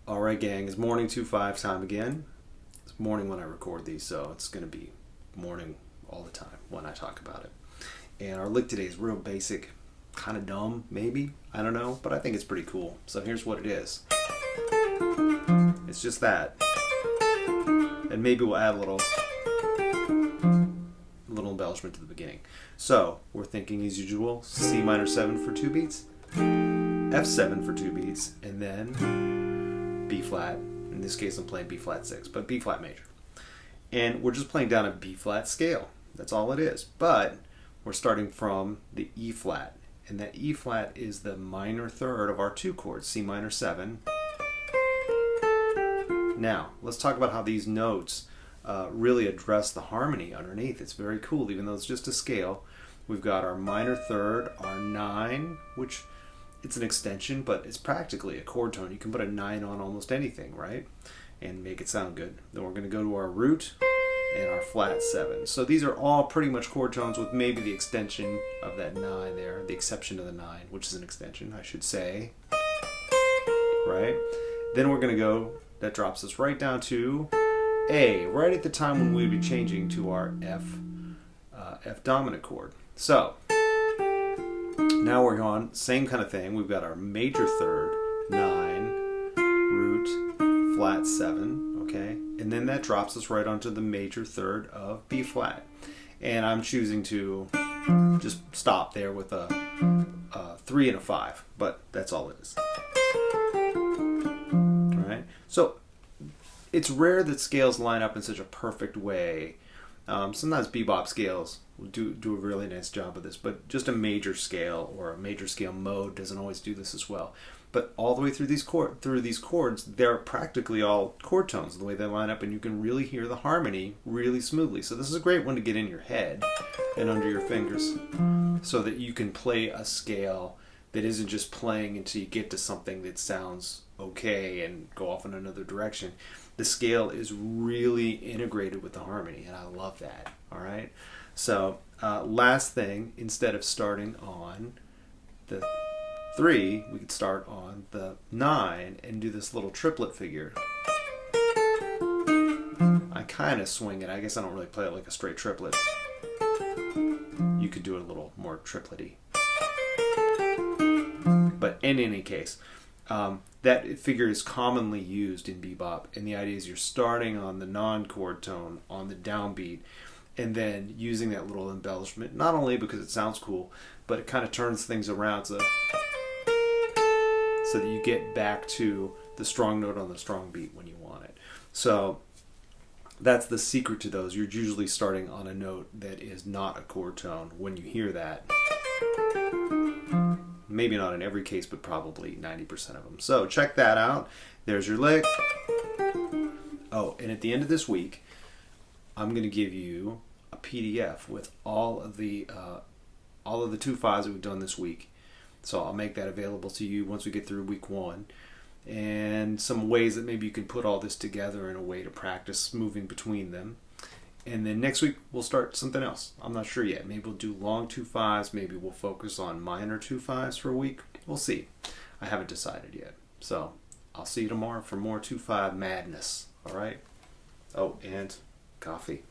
All right, gang, it's morning 2-5 time again. It's morning when I record these, so it's going to be morning all the time when I talk about it. And our lick today is real basic, kind of dumb, maybe. I don't know, but I think it's pretty cool. So here's what it is. It's just that. And maybe we'll add a little embellishment to the beginning. So we're thinking as usual, C minor 7 for 2 beats, F7 for 2 beats, and then B flat. In this case I'm playing B flat 6, but B flat major. And we're just playing down a B flat scale. That's all it is. But we're starting from the E flat. And that E flat is the minor third of our 2 chords, C minor 7. Now, let's talk about how these notes really address the harmony underneath. It's very cool, even though it's just a scale. We've got our minor third, our 9, which it's an extension, but it's practically a chord tone. You can put a 9 on almost anything, right? And make it sound good. Then we're going to go to our root and our flat 7. So these are all pretty much chord tones with maybe the extension of that 9 there, the exception of the 9, which is an extension, I should say. Right? Then we're going to go, that drops us right down to A, right at the time when we'd be changing to our F dominant chord. So, now we're on, same kind of thing. We've got our major third, 9, root, flat 7, okay? And then that drops us right onto the major third of B flat. And I'm choosing to just stop there with a 3 and a 5, but that's all it is. All right? So, it's rare that scales line up in such a perfect way. Sometimes bebop scales will do a really nice job of this, but just a major scale or a major scale mode doesn't always do this as well. But all the way through these chords, they're practically all chord tones the way they line up, and you can really hear the harmony really smoothly. So this is a great one to get in your head and under your fingers, so that you can play a scale that isn't just playing until you get to something that sounds okay and go off in another direction. The scale is really integrated with the harmony, and I love that. All right. So last thing, instead of starting on the 3, we could start on the 9 and do this little triplet figure. I kind of swing it. I guess I don't really play it like a straight triplet. You could do it a little more triplety. But in any case, that figure is commonly used in bebop, and the idea is you're starting on the non-chord tone on the downbeat, and then using that little embellishment, not only because it sounds cool, but it kind of turns things around so that you get back to the strong note on the strong beat when you want it. So that's the secret to those. You're usually starting on a note that is not a chord tone when you hear that. Maybe not in every case, but probably 90% of them. So check that out. There's your lick. Oh, and at the end of this week, I'm going to give you a PDF with all of the 2-5s that we've done this week. So I'll make that available to you once we get through week 1. And some ways that maybe you can put all this together in a way to practice moving between them. And then next week, we'll start something else. I'm not sure yet. Maybe we'll do long 2-5s. Maybe we'll focus on minor 2-5s for a week. We'll see. I haven't decided yet. So I'll see you tomorrow for more 2-5 madness. All right? Oh, and coffee.